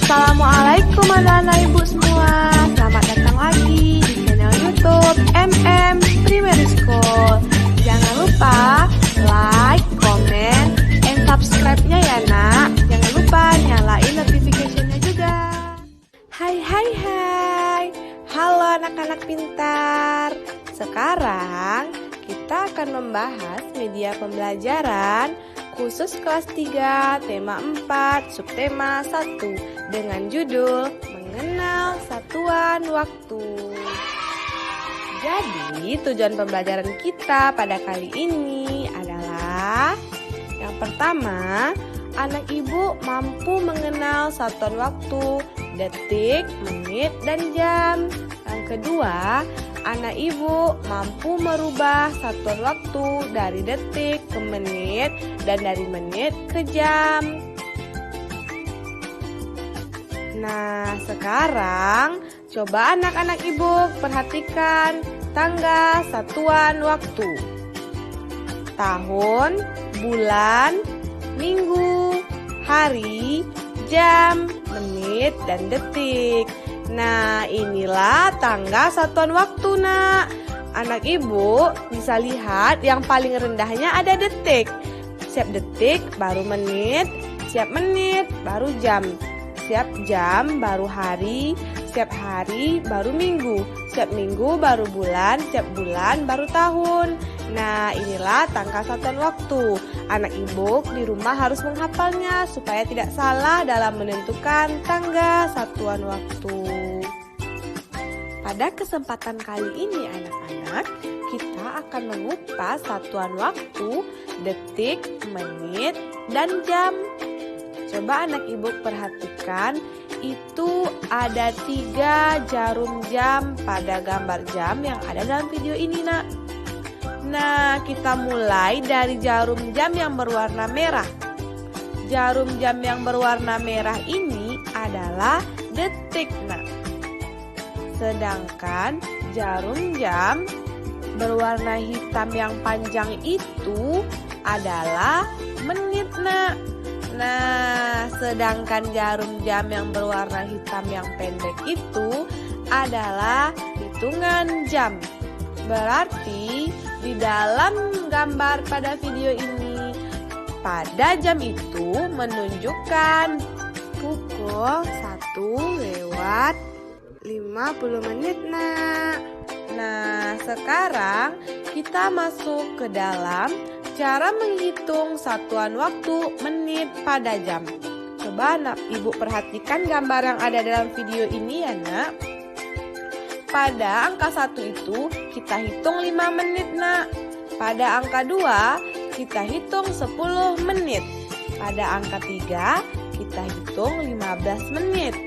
Assalamualaikum anak-anak ibu semua. Selamat datang lagi di channel YouTube Primary School. Jangan lupa like, comment, and subscribe-nya ya nak. Jangan lupa nyalain notification-nya juga. Hai. Halo anak-anak pintar. Sekarang kita akan membahas media pembelajaran khusus kelas 3, tema 4, subtema 1 dengan judul Mengenal Satuan Waktu. Jadi, tujuan pembelajaran kita pada kali ini adalah yang pertama, anak ibu mampu mengenal satuan waktu, detik, menit, dan jam. Yang kedua, anak ibu mampu merubah satuan waktu dari detik ke menit dan dari menit ke jam. Nah, sekarang coba anak-anak ibu perhatikan tangga satuan waktu. Tahun, bulan, minggu, hari, jam, menit, dan detik. Nah, inilah tangga satuan waktu, nak. Anak ibu bisa lihat yang paling rendahnya ada detik. Siap detik baru menit, siap menit baru jam, siap jam baru hari, siap hari baru minggu, siap minggu baru bulan, siap bulan baru tahun. Nah, inilah tangga satuan waktu. Anak ibu di rumah harus menghafalnya supaya tidak salah dalam menentukan tangga satuan waktu. Pada kesempatan kali ini anak-anak, kita akan mengupas satuan waktu, detik, menit, dan jam. Coba anak ibu perhatikan, itu ada 3 jarum jam pada gambar jam yang ada dalam video ini, nak. Nah, kita mulai dari jarum jam yang berwarna merah. Jarum jam yang berwarna merah ini adalah detik, nak. Sedangkan jarum jam berwarna hitam yang panjang itu adalah menit, nak. Nah, sedangkan jarum jam yang berwarna hitam yang pendek itu adalah hitungan jam. Berarti di dalam gambar pada video ini, pada jam itu menunjukkan pukul 1:50 menit, nak. Nah, sekarang kita masuk ke dalam cara menghitung satuan waktu menit pada jam. Coba anak ibu perhatikan gambar yang ada dalam video ini ya, nak. Pada angka 1 itu kita hitung 5 menit, nak. Pada angka 2 kita hitung 10 menit. Pada angka 3 kita hitung 15 menit.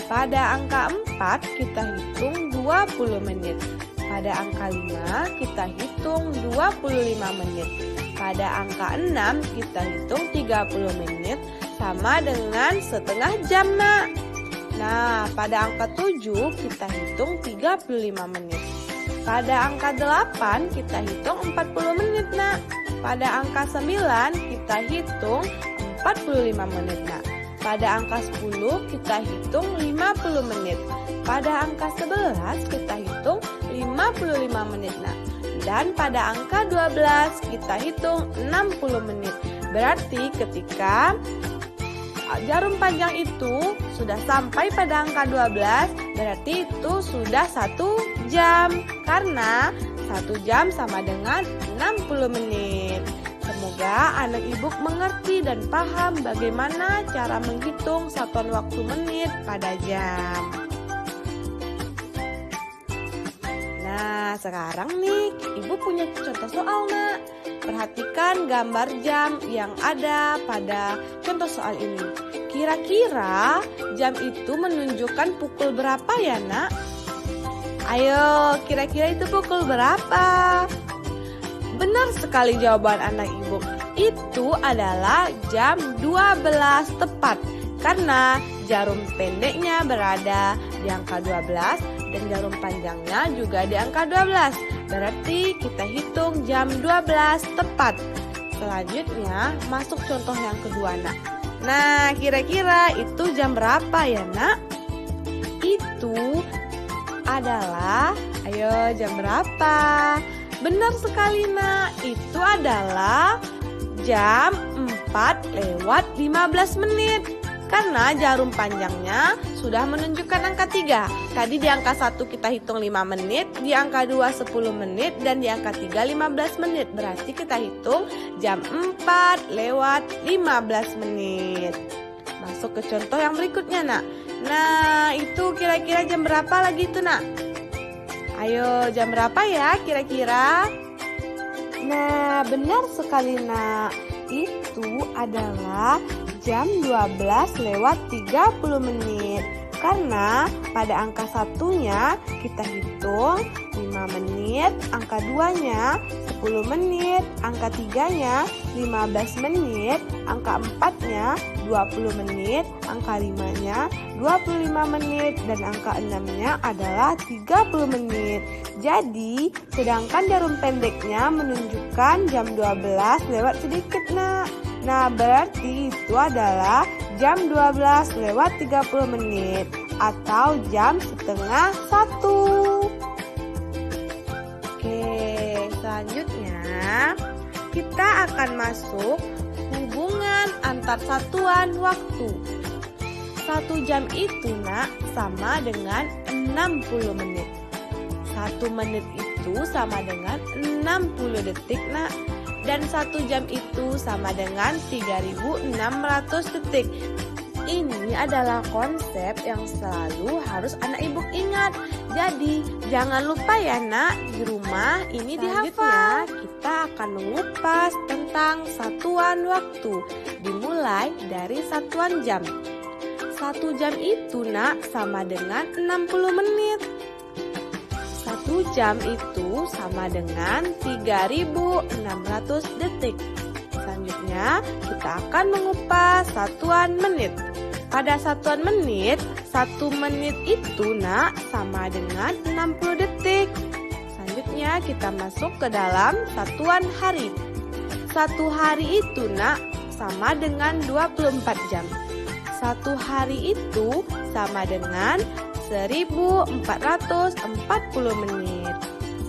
Pada angka 4 kita hitung 20 menit. Pada angka 5 kita hitung 25 menit. Pada angka 6 kita hitung 30 menit sama dengan setengah jam, nak. Nah, pada angka 7 kita hitung 35 menit. Pada angka 8 kita hitung 40 menit, nak. Pada angka 9 kita hitung 45 menit, nak. Pada angka 10 kita hitung 50 menit. Pada angka 11 kita hitung 55 menit, nak. Dan pada angka 12 kita hitung 60 menit. Berarti ketika jarum panjang itu sudah sampai pada angka 12, berarti itu sudah 1 jam. Karena 1 jam sama dengan 60 menit. Semoga anak ibu mengerti dan paham bagaimana cara menghitung satuan waktu menit pada jam. Nah, sekarang nih ibu punya contoh soal, nak. Perhatikan gambar jam yang ada pada contoh soal ini. Kira-kira jam itu menunjukkan pukul berapa ya, nak? Ayo, kira-kira itu pukul berapa? Benar sekali jawaban anak ibu. Itu adalah jam 12 tepat. Karena jarum pendeknya berada di angka 12 dan jarum panjangnya juga di angka 12. Berarti kita hitung jam 12 tepat. Selanjutnya masuk contoh yang kedua, nak. Nah, kira-kira itu jam berapa ya, Nak? Itu adalah, ayo jam berapa? Benar sekali, Nak. Itu adalah jam 4:15. Karena jarum panjangnya sudah menunjukkan angka 3. Tadi di angka 1 kita hitung 5 menit, di angka 2 10 menit, dan di angka 3 15 menit. Berarti kita hitung jam 4:15 menit. Masuk ke contoh yang berikutnya, Nak. Nah, itu kira-kira jam berapa lagi itu, Nak? Ayo, jam berapa ya kira-kira? Nah, benar sekali, Nak. Itu adalah jam 12:30 menit. Karena pada angka satunya kita hitung 5 menit, angka 2-nya 10 menit, angka 3-nya 15 menit, angka 4-nya 20 menit, angka 5-nya 25 menit, dan angka 6-nya adalah 30 menit. Jadi, sedangkan jarum pendeknya menunjukkan jam 12 lewat sedikit, Nak. Nah, berarti itu adalah jam 12:30 menit atau jam setengah 1. Oke, selanjutnya kita akan masuk hubungan antar satuan waktu. 1 jam itu, Nak, sama dengan 60 menit. 1 menit itu sama dengan 60 detik, Nak. Dan 1 jam itu sama dengan 3.600 detik. Ini adalah konsep yang selalu harus anak ibu ingat. Jadi jangan lupa ya, Nak, di rumah ini dihafal. Kita akan mengupas tentang satuan waktu. Dimulai dari satuan jam. 1 jam itu, Nak, sama dengan 60 menit. 1 jam itu sama dengan 3.600 detik. Selanjutnya, kita akan mengupas satuan menit. Pada satuan menit, 1 menit itu, Nak, sama dengan 60 detik. Selanjutnya, kita masuk ke dalam satuan hari. 1 hari itu, Nak, sama dengan 24 jam. 1 hari itu sama dengan 1.440 menit.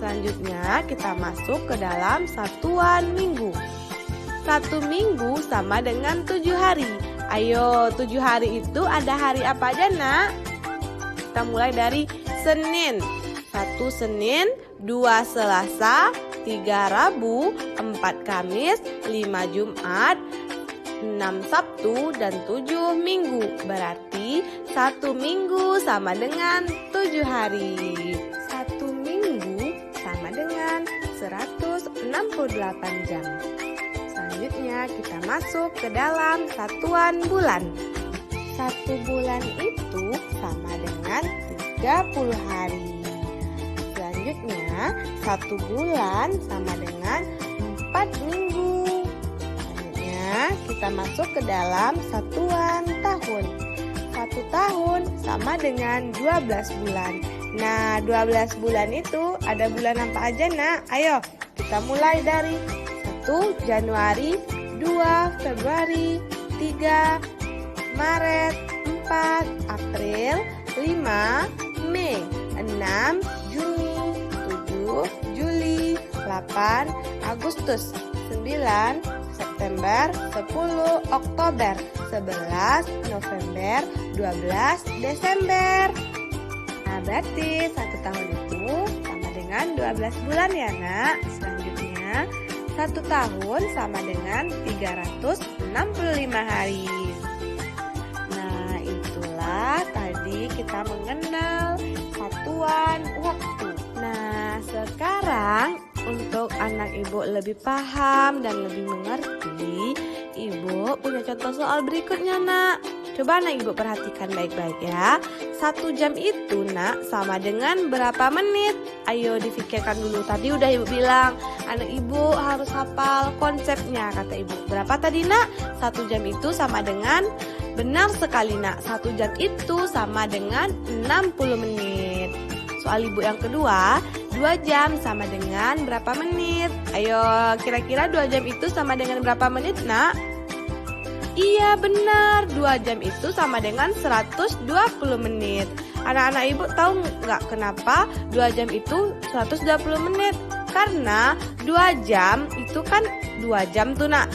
Selanjutnya kita masuk ke dalam satuan minggu. 1 minggu sama dengan 7 hari. Ayo, 7 hari itu ada hari apa aja, Nak? Kita mulai dari Senin. 1 Senin, 2 Selasa, 3 Rabu, 4 Kamis, 5 Jumat, 6 Sabtu, dan 7 Minggu. Berarti 1 minggu sama dengan 7 hari. 1 minggu sama dengan 168 jam. Selanjutnya kita masuk ke dalam satuan bulan. 1 bulan itu sama dengan 30 hari. Selanjutnya 1 bulan sama dengan 4 minggu. Kita masuk ke dalam satuan tahun. 1 tahun sama dengan 12 bulan. Nah, 12 bulan itu ada bulan apa aja, Nak? Ayo, kita mulai dari 1 Januari, 2 Februari, 3 Maret, 4 April, 5 Mei, 6 Juni, 7 Juli, 8 Agustus, 9 September, 10 Oktober, 11 November, 12 Desember. Nah, berarti 1 tahun itu sama dengan 12 bulan ya, Nak. Selanjutnya 1 tahun sama dengan 365 hari. Nah, itulah tadi kita mengenal satuan waktu. Nah, sekarang untuk anak ibu lebih paham dan lebih mengerti, ibu punya contoh soal berikutnya, Nak. Coba anak ibu perhatikan baik-baik ya. 1 jam itu, Nak, sama dengan berapa menit? Ayo difikirkan dulu. Tadi udah ibu bilang, anak ibu harus hafal konsepnya, kata ibu. Berapa tadi, Nak? 1 jam itu sama dengan, benar sekali, Nak, 1 jam itu sama dengan 60 menit. Soal ibu yang kedua, 2 jam sama dengan berapa menit? Ayo, kira-kira 2 jam itu sama dengan berapa menit, Nak? Iya benar, 2 jam itu sama dengan 120 menit. Anak-anak ibu tahu nggak kenapa 2 jam itu 120 menit? Karena 2 jam itu kan 2 jam tuh nak.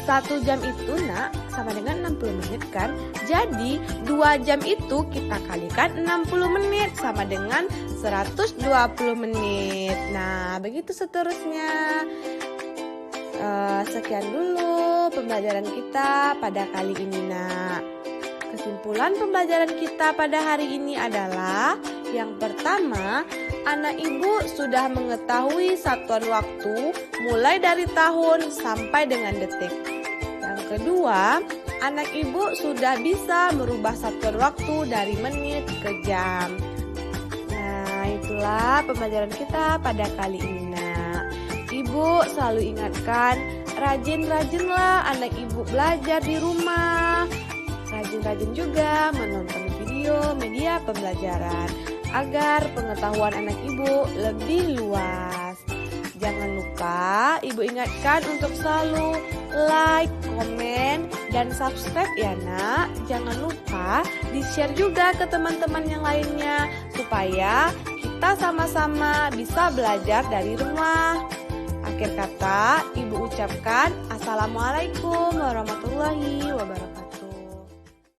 1 jam itu nak sama dengan 60 menit kan. Jadi 2 jam itu kita kalikan 60 menit sama dengan 120 menit. Nah begitu seterusnya. Sekian dulu pembelajaran kita pada kali ini nak. Kesimpulan pembelajaran kita pada hari ini adalah yang pertama, anak ibu sudah mengetahui satuan waktu mulai dari tahun sampai dengan detik. Yang kedua, anak ibu sudah bisa merubah satuan waktu dari menit ke jam. Nah, itulah pembelajaran kita pada kali ini nak. Ibu selalu ingatkan, rajin-rajinlah anak ibu belajar di rumah. Rajin-rajin juga menonton video media pembelajaran agar pengetahuan anak ibu lebih luas. Jangan lupa ibu ingatkan untuk selalu like, komen, dan subscribe ya nak. Jangan lupa di-share juga ke teman-teman yang lainnya supaya kita sama-sama bisa belajar dari rumah. Akhir kata, ibu ucapkan Assalamualaikum warahmatullahi wabarakatuh.